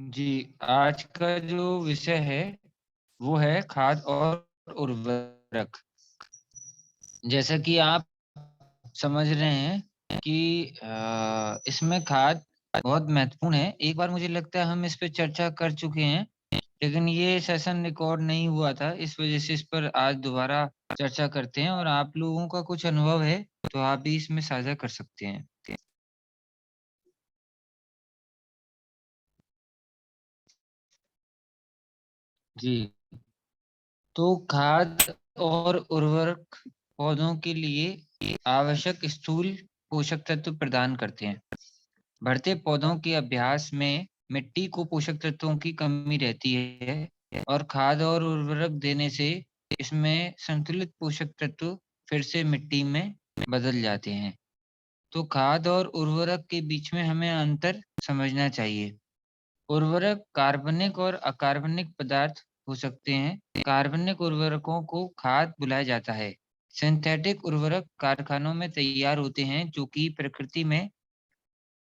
जी, आज का जो विषय है, वो है खाद और उर्वरक। जैसा कि आप समझ रहे हैं कि इसमें खाद बहुत महत्वपूर्ण है। एक बार मुझे लगता है हम इस पे चर्चा कर चुके हैं, लेकिन ये सेशन रिकॉर्ड नहीं हुआ था, इस वजह से इस पर आज दोबारा चर्चा करते हैं और आप लोगों का कुछ अनुभव है, तो आप भी इसमें साझा कर सकते हैं। जी। तो खाद और उर्वरक पौधों के लिए आवश्यक स्थूल पोषक तत्व प्रदान करते हैं। बढ़ते पौधों के अभ्यास में मिट्टी को पोषक तत्वों की कमी रहती है और खाद और उर्वरक देने से इसमें संतुलित पोषक तत्व फिर से मिट्टी में बदल जाते हैं। तो खाद और उर्वरक के बीच में हमें अंतर समझना चाहिए। उर्वरक कार्बनिक और अकार्बनिक पदार्थ हो सकते हैं। कार्बनिक उर्वरकों को खाद बुलाया जाता है। सिंथेटिक उर्वरक कारखानों में तैयार होते हैं जो कि प्रकृति में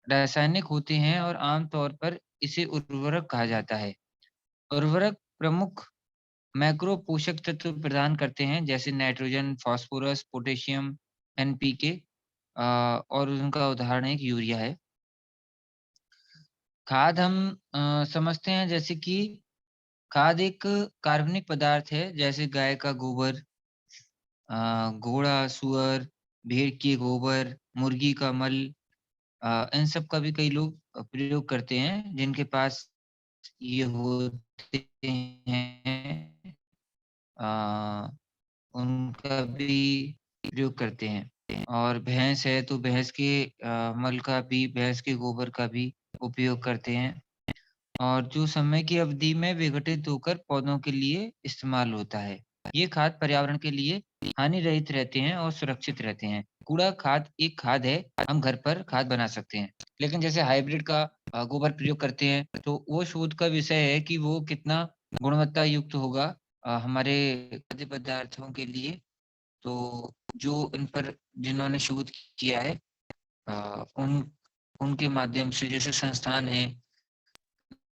रासायनिक होते हैं और आमतौर पर इसे उर्वरक कहा जाता है। उर्वरक प्रमुख मैक्रो पोषक तत्व प्रदान करते हैं जैसे नाइट्रोजन, फास्फोरस, पोटेशियम, एनपीके और उनका उदाहरण एक यूरिया है। खाद हम समझते हैं जैसे कि खाद एक कार्बनिक पदार्थ है जैसे गाय का गोबर, घोड़ा, सुअर, भेड़ के गोबर, मुर्गी का मल, इन सब का भी कई लोग प्रयोग करते हैं जिनके पास ये होते हैं, अ, उनका भी प्रयोग करते हैं। और भैंस है तो भैंस के मल का भी, भैंस के गोबर का भी उपयोग करते हैं। और जो समय की अवधि में विघटित होकर पौधों के लिए इस्तेमाल होता है। ये खाद पर्यावरण के लिए हानि रहित रहते हैं और सुरक्षित रहते हैं। कूड़ा खाद एक खाद है, हम घर पर खाद बना सकते हैं। लेकिन जैसे हाइब्रिड का गोबर प्रयोग करते हैं, तो वो शोध का विषय है कि वो कितना गुणवत्ता युक्त होगा हमारे खाद्य पदार्थों के लिए। तो जो इन पर जिन्होंने शोध किया है, उन उनके माध्यम से जैसे संस्थान है,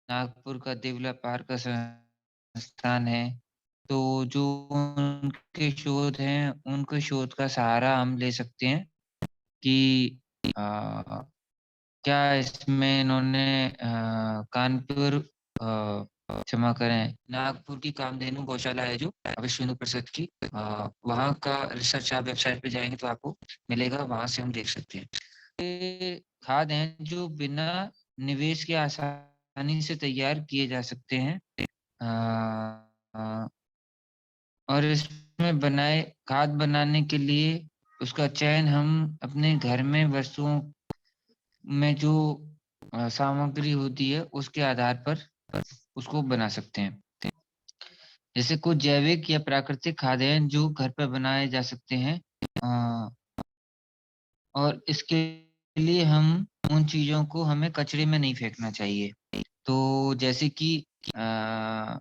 नागपुर का देवला पार का संस्थान है, तो जो उनके शोध हैं, उनके शोध का सहारा हम ले सकते हैं कि अ, क्या इसमें इन्होंने कानपुर क्षमा करें, नागपुर की कामधेनु गौशाला है जो विश्व हिंदू परिषद की, वहाँ का रिसर्च आप वेबसाइट पे जाएँगे तो आपको मिलेगा, वहाँ से हम देख सकते हैं। ये खाद हैं जो बिना निवेश के आसानी से तैयार किए जा सकते हैं। अ, और इसमें बनाए खाद बनाने के लिए उसका चयन हम अपने घर में वस्तुओं में जो सामग्री होती है उसके आधार पर उसको बना सकते हैं। जैसे कुछ जैविक या प्राकृतिक खाद हैं जो घर पर बनाए जा सकते हैं। अ, और इसके लिए हम उन चीज़ों को हमें कचरे में नहीं फेंकना चाहिए। तो जैसे कि अ,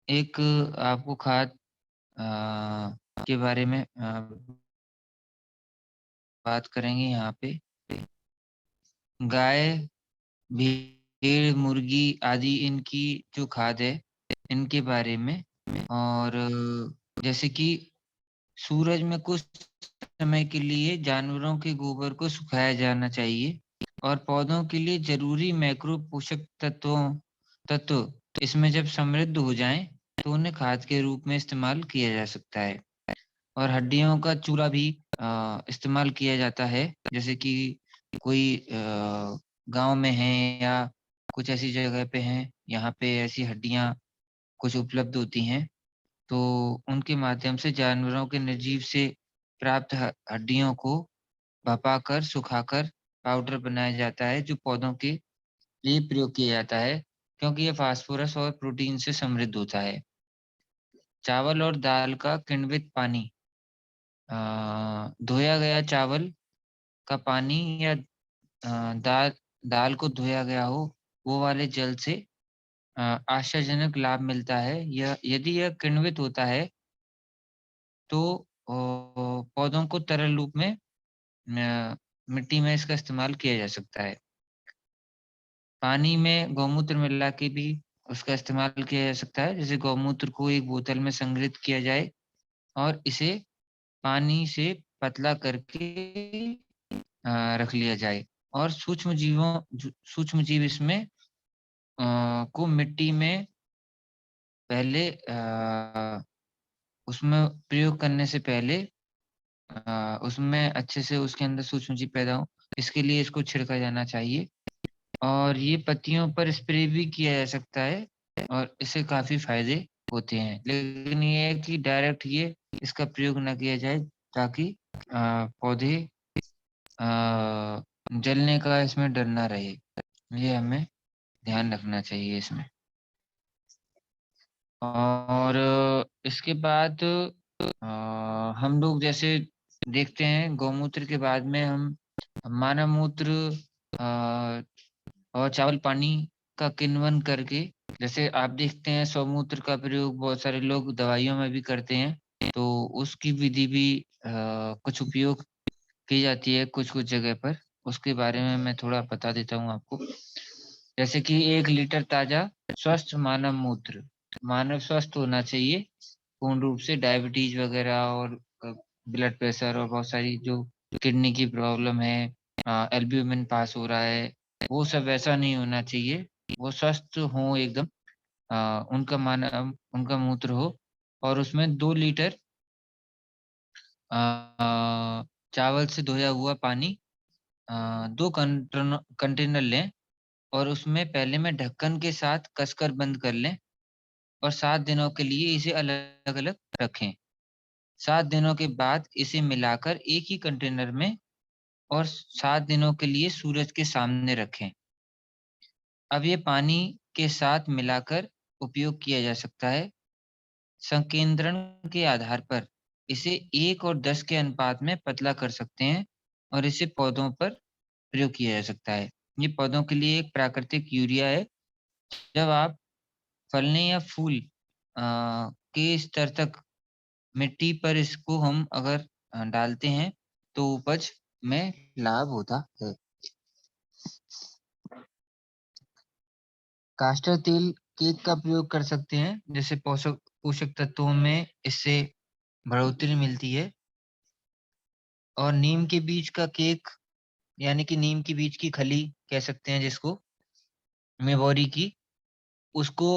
एक आपको खाद के बारे में बात करेंगे यहाँ पे। गाय, भेड़, मुर्गी आदि इनकी जो खाद है, इनके बारे में। और जैसे कि सूरज में कुछ समय के लिए जानवरों के गोबर को सुखाया जाना चाहिए और पौधों के लिए ज़रूरी मैक्रो पोषक तत्व इसमें जब समृद्ध हो जाएँ, तो उन्हें खाद के रूप में इस्तेमाल किया जा सकता है। और हड्डियों का चूरा भी इस्तेमाल किया जाता है। जैसे कि कोई गाँव में है या कुछ ऐसी जगह पे हैं, यहाँ पे ऐसी हड्डियाँ कुछ उपलब्ध होती हैं, तो उनके माध्यम से जानवरों के निर्जीव से प्राप्त हड्डियों को भपाकर, सुखाकर पाउडर बनाया जाता है, जो पौधों के लिए प्रयोग किया जाता है, क्योंकि ये फास्फोरस और प्रोटीन से समृद्ध होता है। चावल और दाल का किण्वित पानी, धोया गया चावल का पानी या दाल दाल को धोया गया हो, वो वाले जल से आशाजनक लाभ मिलता है। यह यदि यह किण्वित होता है, तो पौधों को तरल रूप में मिट्टी में इसका इस्तेमाल किया जा सकता है। पानी में गौमूत्र मिला के भी उसका इस्तेमाल किया जा सकता है। जैसे गौमूत्र को एक बोतल में संग्रहित किया जाए और इसे पानी से पतला करके रख लिया जाए और सूक्ष्म जीव इसमें को मिट्टी में पहले उसमें प्रयोग करने से पहले उसमें अच्छे से उसके अंदर सूक्ष्म जीव पैदा हो, इसके लिए इसको छिड़का जाना चाहिए। और ये पत्तियों पर स्प्रे भी किया जा सकता है और इससे काफ़ी फ़ायदे होते हैं। लेकिन ये है कि डायरेक्ट ये इसका प्रयोग ना किया जाए ताकि पौधे जलने का इसमें डर ना रहे। ये हमें ध्यान रखना चाहिए इसमें। और इसके बाद हम लोग जैसे देखते हैं गौमूत्र के बाद में हम मानव मूत्र अ, और चावल पानी का किण्वन करके, जैसे आप देखते हैं स्वमूत्र का प्रयोग बहुत सारे लोग दवाइयों में भी करते हैं, तो उसकी विधि भी कुछ उपयोग की जाती है कुछ-कुछ जगह पर। उसके बारे में मैं थोड़ा बता देता हूँ आपको। जैसे कि 1 लीटर ताज़ा स्वस्थ मानव मूत्र, मानव स्वस्थ होना चाहिए पूर्ण रूप से, डायबिटीज़ वगैरह और ब्लड प्रेशर और बहुत सारी जो किडनी की प्रॉब्लम है, एल्ब्यूमिन पास हो रहा है, वो सब वैसा नहीं होना चाहिए। वो स्वस्थ हों एकदम, उनका मूत्र हो और उसमें 2 लीटर चावल से धोया हुआ पानी 2 कंटेनर लें और उसमें पहले में ढक्कन के साथ कसकर बंद कर लें और 7 दिनों के लिए इसे अलग-अलग रखें। 7 दिनों के बाद इसे मिलाकर एक ही कंटेनर में और 7 दिनों के लिए सूरज के सामने रखें। अब ये पानी के साथ मिलाकर उपयोग किया जा सकता है। संकेंद्रण के आधार पर इसे 1 और 10 के अनुपात में पतला कर सकते हैं और इसे पौधों पर प्रयोग किया जा सकता है। ये पौधों के लिए एक प्राकृतिक यूरिया है। जब आप फलने या फूल के स्तर तक मिट्टी पर इसको हम अगर डालते हैं, तो उपज में लाभ होता है। कास्टर तेल केक का प्रयोग कर सकते हैं, जैसे पोषक पोषक तत्वों में इससे बढ़ोतरी मिलती है। और नीम के बीज का केक, यानी कि नीम के बीज की खली कह सकते हैं जिसको, मेबोरी की, उसको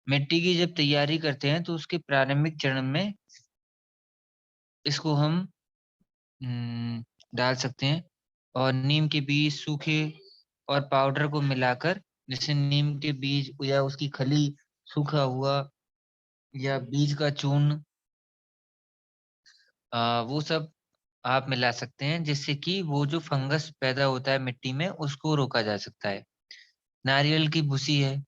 मिट्टी की जब तैयारी करते हैं तो उसके प्रारंभिक चरण में इसको हम डाल सकते हैं और नीम के बीज सूखे और पाउडर को मिलाकर, जैसे नीम के बीज या उसकी खली, सूखा हुआ या बीज का चूर्ण, वो सब आप मिला सकते हैं जिससे कि वो जो फंगस पैदा होता है मिट्टी में उसको रोका जा सकता है। नारियल की भूसी है।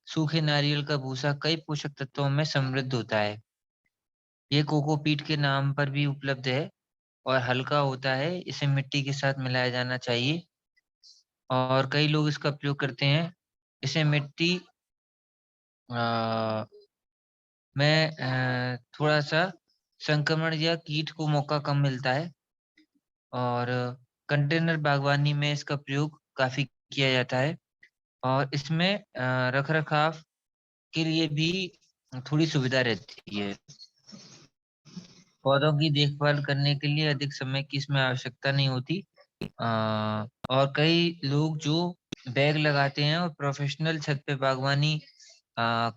सूखे नारियल का भूसा कई पोषक तत्वों में समृद्ध होता है। ये कोकोपीट के नाम पर भी उपलब्ध है और हल्का होता है। इसे मिट्टी के साथ मिलाया जाना चाहिए और कई लोग इसका प्रयोग करते हैं। इसे मिट्टी अ, में थोड़ा-सा संक्रमण या कीट को मौका कम मिलता है और कंटेनर बागवानी में इसका प्रयोग काफ़ी किया जाता है और इसमें रख-रखाव के लिए भी थोड़ी सुविधा रहती है। पौधों की देखभाल करने के लिए अधिक समय की इसमें आवश्यकता नहीं होती। अ, और कई लोग जो बैग लगाते हैं और प्रोफेशनल छत पे बागवानी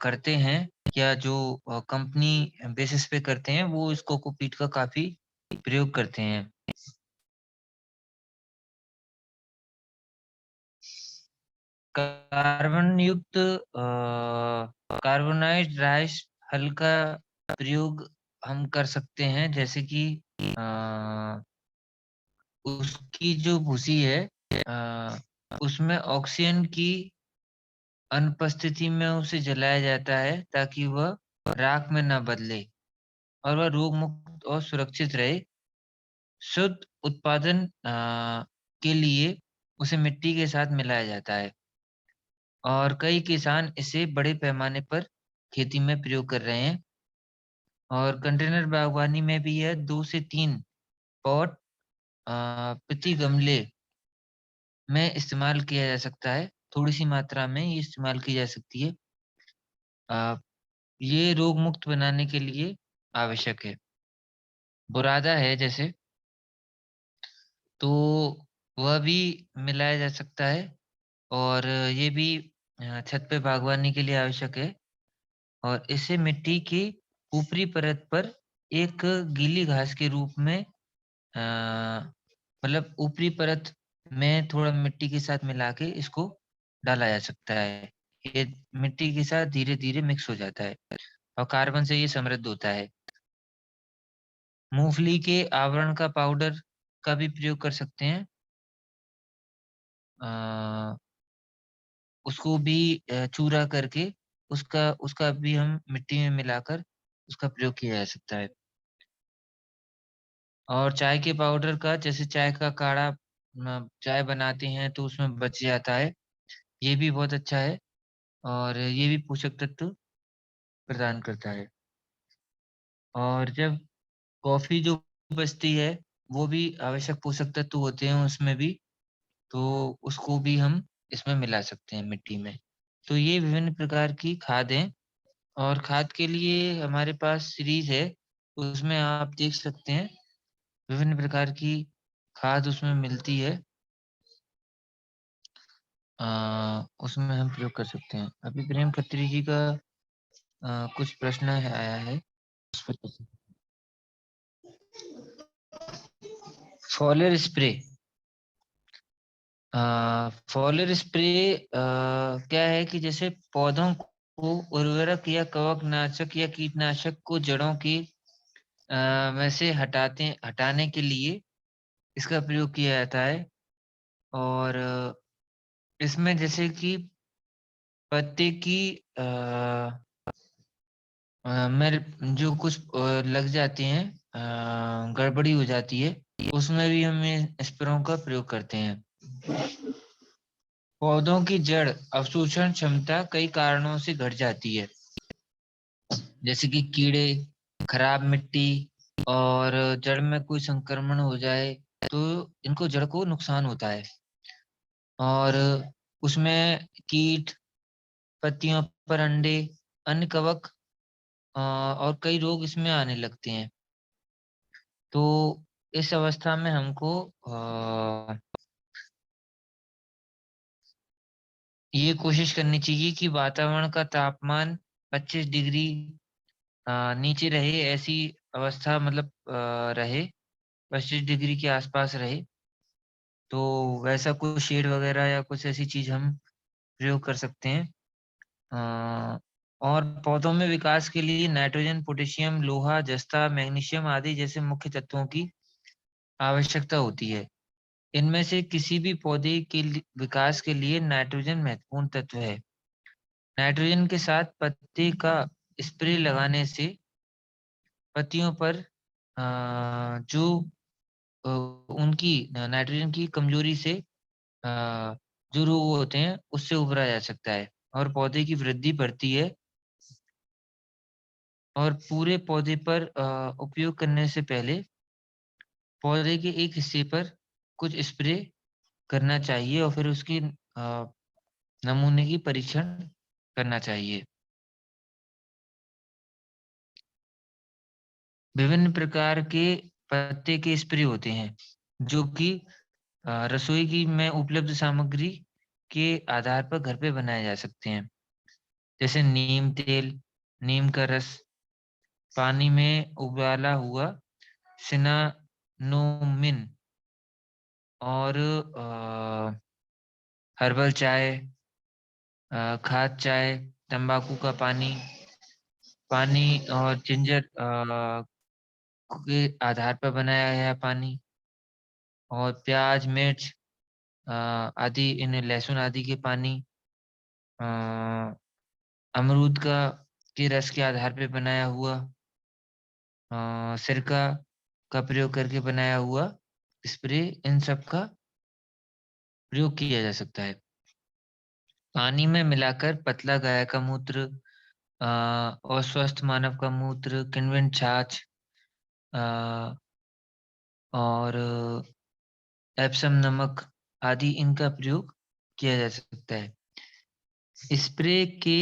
करते हैं या जो कंपनी बेसिस पे करते हैं, वो इस कोकोपीट का काफ़ी प्रयोग करते हैं। कार्बन युक्त कार्बोनाइज्ड राइस हल्का प्रयोग हम कर सकते हैं, जैसे कि अ, उसकी जो भूसी है, उसमें ऑक्सीजन की अनुपस्थिति में उसे जलाया जाता है ताकि वह राख में ना बदले और वह रोग मुक्त और सुरक्षित रहे। शुद्ध उत्पादन के लिए उसे मिट्टी के साथ मिलाया जाता है और कई किसान इसे बड़े पैमाने पर खेती में प्रयोग कर रहे हैं और कंटेनर बागवानी में भी यह 2 से 3 पॉट प्रति गमले में इस्तेमाल किया जा सकता है, थोड़ी-सी मात्रा में ये इस्तेमाल की जा सकती है। अ, ये रोग मुक्त बनाने के लिए आवश्यक है। बुरादा है जैसे, तो वह भी मिलाया जा सकता है और ये भी छत पे बागवानी के लिए आवश्यक है और इसे मिट्टी की ऊपरी परत पर एक गीली घास के रूप में मतलब ऊपरी परत में थोड़ा मिट्टी के साथ मिला के इसको डाला जा सकता है। ये मिट्टी के साथ धीरे-धीरे मिक्स हो जाता है और कार्बन से ये समृद्ध होता है। मूँगफली के आवरण का पाउडर का भी प्रयोग कर सकते हैं। अ, उसको भी चूरा करके उसका उसका भी हम मिट्टी में मिलाकर उसका प्रयोग किया जा सकता है। और चाय के पाउडर का जैसे चाय का काढ़ा चाय बनाते हैं तो उसमें बच जाता है, ये भी बहुत अच्छा है और ये भी पोषक तत्व प्रदान करता है। और जब कॉफ़ी जो बचती है, वो भी आवश्यक पोषक तत्व होते हैं उसमें भी, तो उसको भी हम इसमें मिला सकते हैं मिट्टी में। तो ये विभिन्न प्रकार की खाद हैं और खाद के लिए हमारे पास सीरीज़ है, उसमें आप देख सकते हैं विभिन्न प्रकार की खाद उसमें मिलती है। उसमें हम प्रयोग कर सकते हैं। अभी प्रेम खत्री जी का कुछ प्रश्न है आया है। उस पर फॉलियर स्प्रे फॉलियर स्प्रे क्या है कि जैसे पौधों को उर्वरक या कवकनाशक या कीटनाशक को जड़ों की में से हटाने के लिए इसका प्रयोग किया जाता है और इसमें जैसे कि पत्ते की में जो कुछ लग जाते हैं गड़बड़ी हो जाती है, उसमें भी हम ये स्प्रेयों का प्रयोग करते हैं। पौधों की जड़ अवशोषण क्षमता कई कारणों से घट जाती है, जैसे कि कीड़े, खराब मिट्टी और जड़ में कोई संक्रमण हो जाए, तो इनको जड़ को नुकसान होता है और उसमें कीट, पत्तियों पर अंडे, अन्य कवक और कई रोग इसमें आने लगते हैं। तो इस अवस्था में हमको ये कोशिश करनी चाहिए कि वातावरण का तापमान 25 डिग्री नीचे रहे, ऐसी अवस्था मतलब रहे, 25 डिग्री के आसपास रहे, तो वैसा कोई शेड वगैरह या कुछ ऐसी चीज़ हम प्रयोग कर सकते हैं। अ, और पौधों में विकास के लिए नाइट्रोजन, पोटेशियम, लोहा, जस्ता, मैग्नीशियम आदि जैसे मुख्य तत्वों की आवश्यकता होती है। इनमें से किसी भी पौधे के विकास के लिए नाइट्रोजन महत्वपूर्ण तत्व है। नाइट्रोजन के साथ पत्ते का स्प्रे लगाने से पत्तियों पर जो उनकी नाइट्रोजन की कमजोरी से जो रोग होते हैं उससे उबरा जा सकता है और पौधे की वृद्धि बढ़ती है और पूरे पौधे पर उपयोग करने से पहले पौधे के एक हिस्से पर कुछ स्प्रे करना चाहिए और फिर उसकी नमूने की परीक्षण करना चाहिए। विभिन्न प्रकार के पत्ते के स्प्रे होते हैं, जो कि रसोई की में उपलब्ध सामग्री के आधार पर घर पे बनाए जा सकते हैं। जैसे नीम तेल, नीम का रस, पानी में उबाला हुआ सिनामोमिन और हर्बल चाय, खाद चाय, तंबाकू का पानी, पानी और जिंजर के आधार पर बनाया गया पानी और प्याज, मिर्च आदि इन लहसुन आदि के पानी, अ, अमरूद के रस के आधार पे बनाया हुआ सिरका का प्रयोग करके बनाया हुआ स्प्रे, इन सब का प्रयोग किया जा सकता है। पानी में मिलाकर पतला गाय का मूत्र और स्वस्थ मानव का मूत्र, किण्वन छाछ अ, और एप्सम नमक आदि इनका प्रयोग किया जा सकता है। स्प्रे के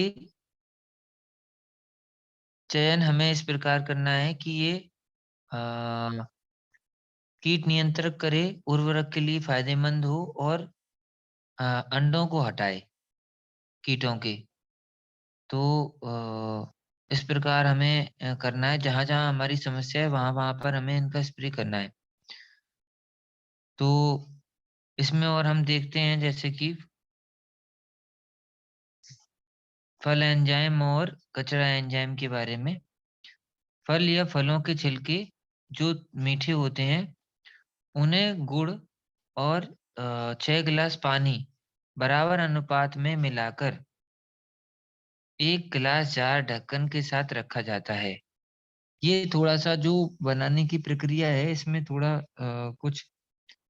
चयन हमें इस प्रकार करना है कि ये अ, कीट नियंत्रण करे, उर्वरक के लिए फ़ायदेमंद हो और अंडों को हटाए कीटों के। तो इस प्रकार हमें करना है, जहाँ-जहाँ हमारी समस्या है वहाँ-वहाँ पर हमें इनका स्प्रे करना है। तो इसमें और हम देखते हैं जैसे कि फल एंजाइम और कचरा एंजाइम के बारे में। फल या फलों के छिलके जो मीठे होते हैं, उन्हें गुड़ और 6 गिलास पानी बराबर अनुपात में मिलाकर 1 गिलास जार ढक्कन के साथ रखा जाता है। ये थोड़ा-सा जो बनाने की प्रक्रिया है, इसमें थोड़ा कुछ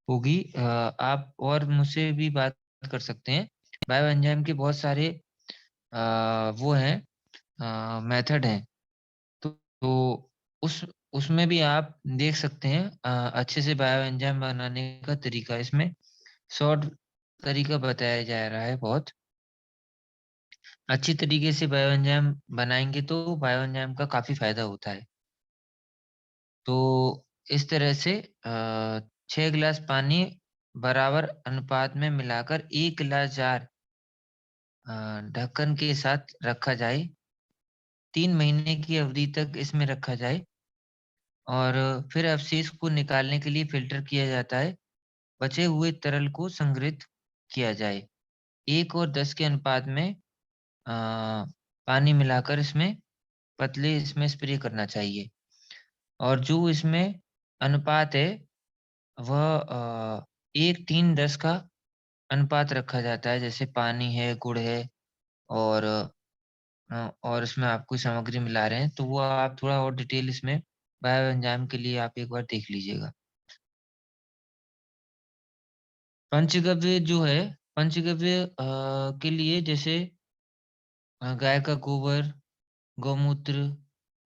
होगी। आप और मुझसे भी बात कर सकते हैं। बायो एंजाइम के बहुत सारे वो हैं मेथड हैं। तो उस उसमें भी आप देख सकते हैं अच्छे से बायो एंजाइम बनाने का तरीका इसमें शॉर्ट तरीका बताया जा रहा है बहुत। अच्छी तरीके से बायो एंजाइम बनाएँगे तो बायो एंजाइम का काफ़ी फ़ायदा होता है। तो इस तरह से 6 गिलास पानी बराबर अनुपात में मिलाकर 1 गिलास जार ढक्कन के साथ रखा जाए। 3 महीने की अवधि तक इसमें रखा जाए और फिर अवशेष को निकालने के लिए फ़िल्टर किया जाता है। बचे हुए तरल को संग्रहित किया जाए। 1 और 10 के अनुपात में पानी मिलाकर इसमें पतले इसमें स्प्रे करना चाहिए। और जो इसमें अनुपात है वह 1-3-10 का अनुपात रखा जाता है। जैसे पानी है, गुड़ है और और इसमें आप कोई सामग्री मिला रहे हैं, तो वो आप थोड़ा और डिटेल इसमें बायो एंजाइम के लिए आप एक बार देख लीजिएगा। पंचगव्य जो है, पंचगव्य के लिए जैसे गाय का गोबर, गौमूत्र,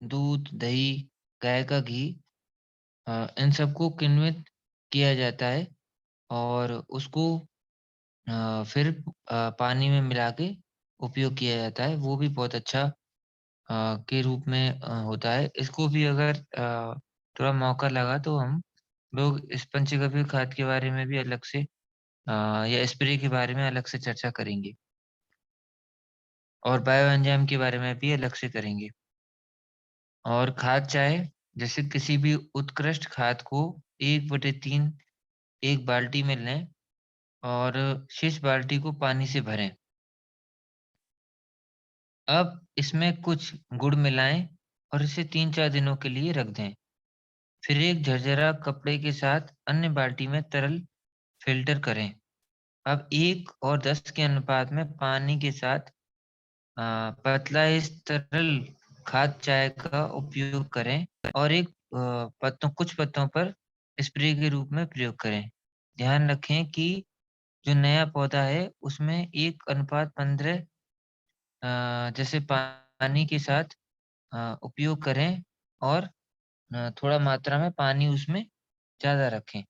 दूध, दही, गाय का घी इन सबको किण्वित किया जाता है और उसको फिर पानी में मिला के उपयोग किया जाता है। वो भी बहुत अच्छा के रूप में होता है। इसको भी अगर थोड़ा मौका लगा तो हम लोग इस पंचगव्य खाद के बारे में भी अलग से या स्प्रे के बारे में अलग से चर्चा करेंगे और बायो एंजाइम के बारे में भी अलग से करेंगे। और खाद चाहे जैसे किसी भी उत्कृष्ट खाद को 1/3 एक बाल्टी में लें और शेष बाल्टी को पानी से भरें। अब इसमें कुछ गुड़ मिलाएँ और इसे 3-4 दिनों के लिए रख दें। फिर एक झरझरा कपड़े के साथ अन्य बाल्टी में तरल फ़िल्टर करें। अब 1 और 10 के अनुपात में पानी के साथ पतला इस तरल खाद चाय का उपयोग करें और एक कुछ पत्तों पर स्प्रे के रूप में प्रयोग करें। ध्यान रखें कि जो नया पौधा है उसमें 1:15 जैसे पानी के साथ उपयोग करें और थोड़ा मात्रा में पानी उसमें ज़्यादा रखें।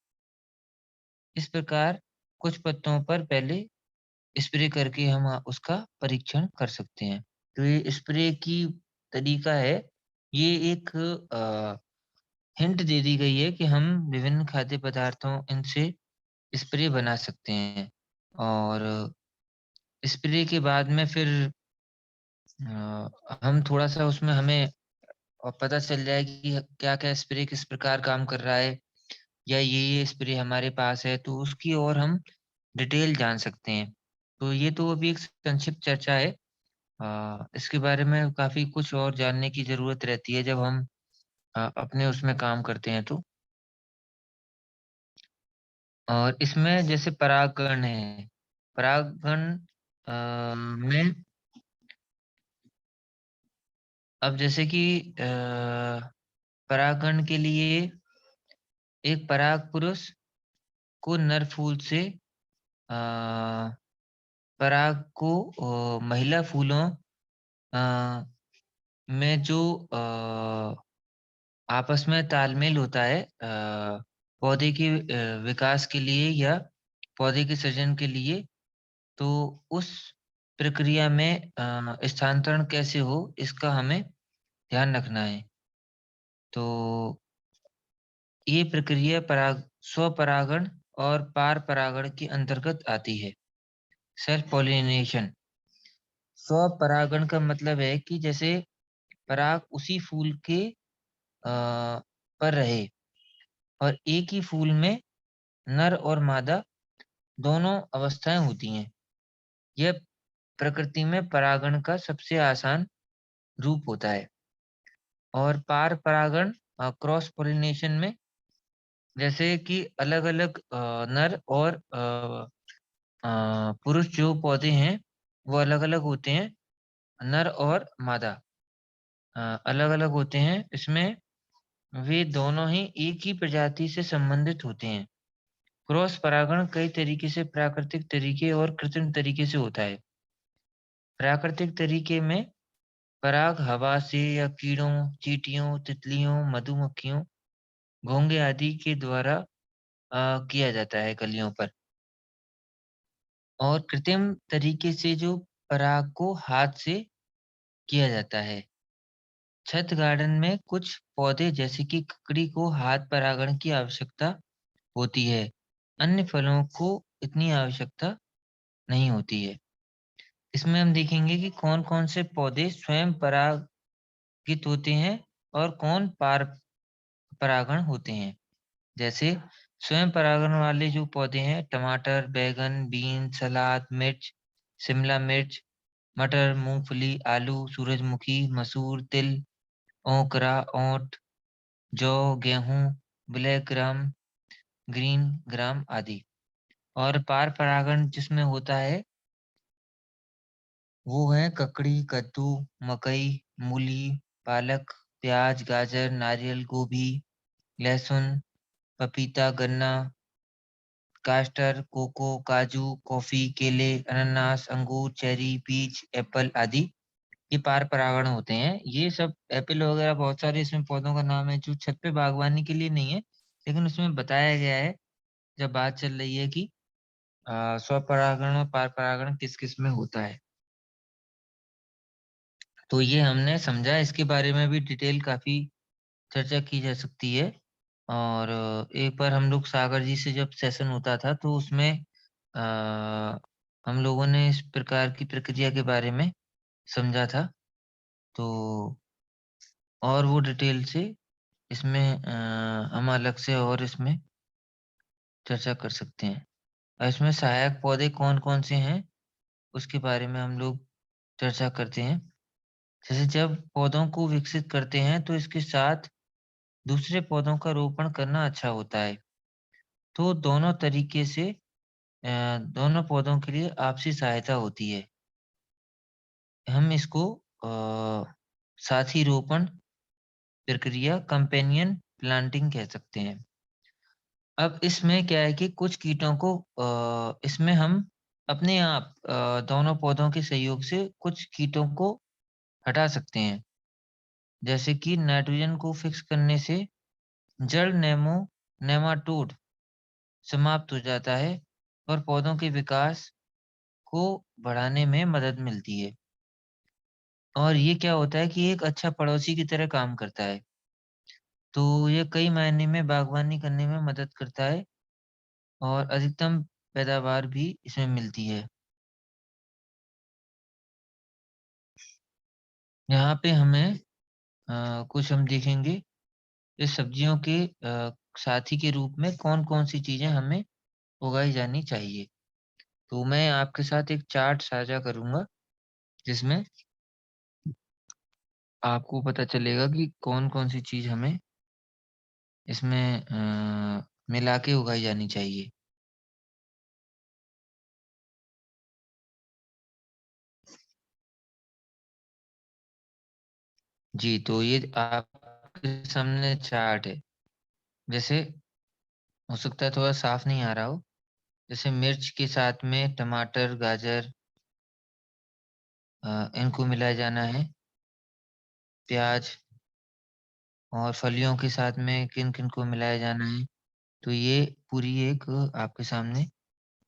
इस प्रकार कुछ पत्तों पर पहले स्प्रे करके हम उसका परीक्षण कर सकते हैं। तो ये स्प्रे की तरीका है, ये एक हिंट दे दी गई है कि हम विभिन्न खाद्य पदार्थों इनसे स्प्रे बना सकते हैं और स्प्रे के बाद में फिर हम थोड़ा-सा उसमें हमें पता चल जाए कि क्या-क्या स्प्रे किस प्रकार काम कर रहा है या ये स्प्रे हमारे पास है, तो उसकी और हम डिटेल जान सकते हैं। तो ये तो अभी एक संक्षिप्त चर्चा है। इसके बारे में काफ़ी कुछ और जानने की ज़रूरत रहती है जब हम अपने उसमें काम करते हैं तो। और इसमें जैसे परागकण है, परागकण में अब जैसे कि परागकण के लिए एक पराग पुरुष को नर फूल से अ, पराग को महिला फूलों अ, में जो आपस में तालमेल होता है पौधे के विकास के लिए या पौधे के सृजन के लिए, तो उस प्रक्रिया में स्थानांतरण कैसे हो, इसका हमें ध्यान रखना है। तो ये प्रक्रिया स्वपरागण और पार परागण के अंतर्गत आती है। Self pollination. स्वपरागण का मतलब है कि जैसे पराग उसी फूल के पर रहे और एक ही फूल में नर और मादा दोनों अवस्थाएं होती हैं। यह प्रकृति में परागण का सबसे आसान रूप होता है। और पार परागण क्रॉस पॉलिनेशन में जैसे कि अलग-अलग नर और पुरुष जो पौधे हैं वो अलग-अलग होते हैं। नर और मादा अलग-अलग होते हैं। इसमें वे दोनों ही एक ही प्रजाति से संबंधित होते हैं। क्रॉस परागण कई तरीके से प्राकृतिक तरीके और कृत्रिम तरीके से होता है। प्राकृतिक तरीके में पराग हवा से या कीड़ों, चींटियों, तितलियों, मधुमक्खियों, घोंघे आदि के द्वारा किया जाता है कलियों पर। और कृत्रिम तरीके से जो पराग को हाथ से किया जाता है। छत गार्डन में कुछ पौधे जैसे कि ककड़ी को हाथ परागण की आवश्यकता होती है। अन्य फलों को इतनी आवश्यकता नहीं होती है। इसमें हम देखेंगे कि कौन-कौन से पौधे स्वयं परागित होते हैं और कौन पार परागण होते हैं। जैसे स्वयं परागण वाले जो पौधे हैं टमाटर, बैंगन, बीन, सलाद, मिर्च, शिमला मिर्च, मटर, मूंगफली, आलू, सूरजमुखी, मसूर, तिल, ओकरा, ओट, जौ, गेहूँ, ब्लैक ग्राम, ग्रीन ग्राम आदि। और पार परागण जिसमें होता है वो है ककड़ी, कद्दू, मकई, मूली, पालक, प्याज, गाजर, नारियल, गोभी, लहसुन, पपीता, गन्ना, कास्टर, कोको, काजू, कॉफी, केले, अनानास, अंगूर, चेरी, पीच, एप्पल आदि ये पार परागण होते हैं। ये सब एप्पल वगैरह बहुत सारे इसमें पौधों का नाम है जो छत पे बागवानी के लिए नहीं है, लेकिन उसमें बताया गया है जब बात चल रही है कि स्वपरागण और पार परागण किस-किस में होता है। तो ये हमने समझा, इसके बारे में भी डिटेल काफ़ी चर्चा की जा सकती है। और एक बार हम लोग सागर जी से जब सेशन होता था तो उसमें अ, हम लोगों ने इस प्रकार की प्रक्रिया के बारे में समझा था। तो और वो डिटेल से इसमें हम अलग से और इसमें चर्चा कर सकते हैं। और इसमें सहायक पौधे कौन-कौन से हैं, उसके बारे में हम लोग चर्चा करते हैं। जैसे जब पौधों को विकसित करते हैं तो इसके साथ दूसरे पौधों का रोपण करना अच्छा होता है। तो दोनों तरीके से दोनों पौधों के लिए आपसी सहायता होती है। हम इसको साथी रोपण प्रक्रिया कंपेनियन प्लांटिंग कह सकते हैं। अब इसमें क्या है कि कुछ कीटों को इसमें हम अपने आप दोनों पौधों के सहयोग से कुछ कीटों को हटा सकते हैं। जैसे कि नाइट्रोजन को फिक्स करने से जड़ नेमाटोड समाप्त हो जाता है और पौधों के विकास को बढ़ाने में मदद मिलती है। और ये क्या होता है कि एक अच्छा पड़ोसी की तरह काम करता है। तो ये कई मायने में बागवानी करने में मदद करता है और अधिकतम पैदावार भी इसमें मिलती है। यहाँ पे हमें कुछ हम देखेंगे इस सब्जियों के साथी के रूप में कौन-कौन सी चीज़ें हमें उगाई जानी चाहिए। तो मैं आपके साथ एक चार्ट साझा करूँगा जिसमें आपको पता चलेगा कि कौन-कौन सी चीज़ हमें इसमें मिला के उगाई जानी चाहिए। जी, तो ये आपके सामने चार्ट है। जैसे हो सकता है थोड़ा साफ नहीं आ रहा हो। जैसे मिर्च के साथ में टमाटर, गाजर इनको मिलाया जाना है। प्याज और फलियों के साथ में किन-किन को मिलाया जाना है। तो ये पूरी एक आपके सामने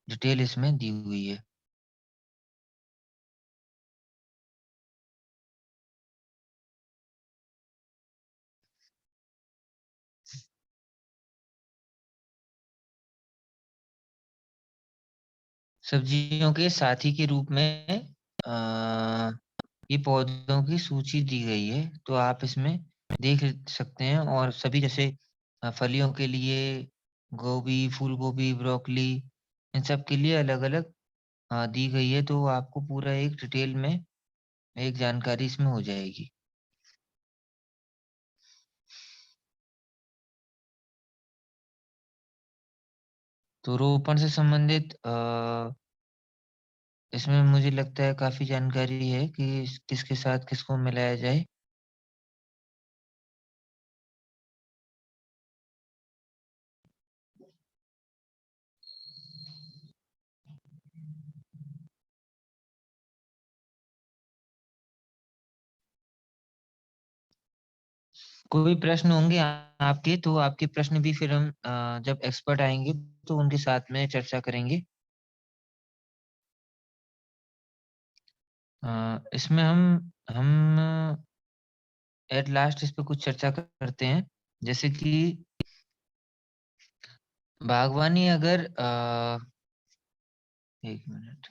डिटेल इसमें दी हुई है। सब्जियों के साथी के रूप में अ, ये पौधों की सूची दी गई है, तो आप इसमें देख सकते हैं। और सभी जैसे फलियों के लिए गोभी, फूल गोभी, ब्रोकली, इन सब के लिए अलग-अलग दी गई है, तो आपको पूरा एक डिटेल में एक जानकारी इसमें हो जाएगी। तो रोपण से संबंधित इसमें मुझे लगता है काफ़ी जानकारी है कि किसके साथ किसको मिलाया जाए। कोई प्रश्न होंगे आपके, तो आपके प्रश्न भी फिर हम जब एक्सपर्ट आएँगे तो उनके साथ में चर्चा करेंगे। इसमें हम एट लास्ट इस पे कुछ चर्चा करते हैं। जैसे कि बागवानी अगर 1 मिनट।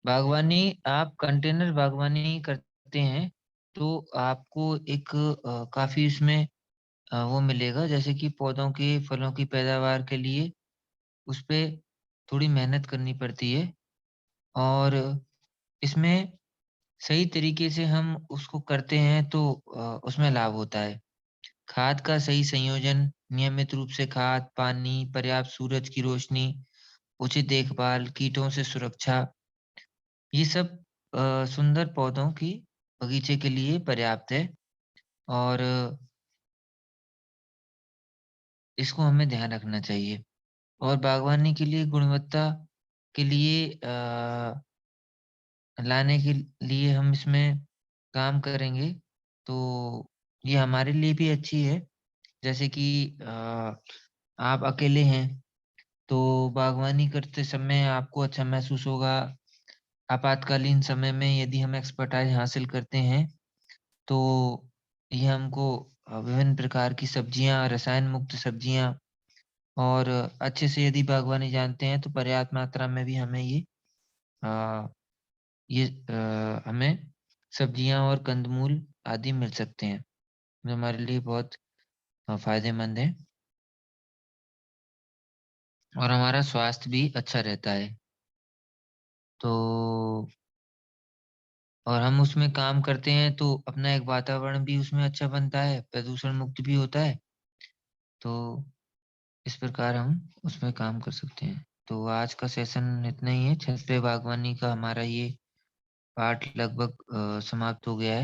बागवानी आप कंटेनर बागवानी करते हैं, तो आपको एक काफ़ी इसमें वो मिलेगा, जैसे कि पौधों के फलों की पैदावार के लिए उसपे थोड़ी मेहनत करनी पड़ती है। और इसमें सही तरीके से हम उसको करते हैं तो उसमें लाभ होता है। खाद का सही संयोजन, नियमित रूप से खाद, पानी, पर्याप्त सूरज की रोशनी, उचित देखभाल, कीटों से सुरक्षा, ये सब सुंदर पौधों की बगीचे के लिए पर्याप्त है। और इसको हमें ध्यान रखना चाहिए। और बागवानी के लिए गुणवत्ता के लिए लाने के लिए हम इसमें काम करेंगे, तो ये हमारे लिए भी अच्छी है। जैसे कि आप अकेले हैं, तो बागवानी करते समय आपको अच्छा महसूस होगा। आपातकालीन समय में यदि हम एक्सपर्टाइज़ हासिल करते हैं, तो ये हमको विभिन्न प्रकार की सब्जियाँ, रसायन मुक्त सब्जियाँ, और अच्छे से यदि बागवानी जानते हैं, तो पर्याप्त मात्रा में भी हमें अ, हमें सब्जियाँ और कंदमूल आदि मिल सकते हैं, जो हमारे लिए बहुत फ़ायदेमंद है, और हमारा स्वास्थ्य भी अच्छा रहता है। तो और हम उसमें काम करते हैं, तो अपना एक वातावरण भी उसमें अच्छा बनता है, प्रदूषण मुक्त भी होता है। तो इस प्रकार हम उसमें काम कर सकते हैं। तो आज का सेशन इतना ही है। छत पे बागवानी का हमारा ये पाठ लगभग समाप्त हो गया है।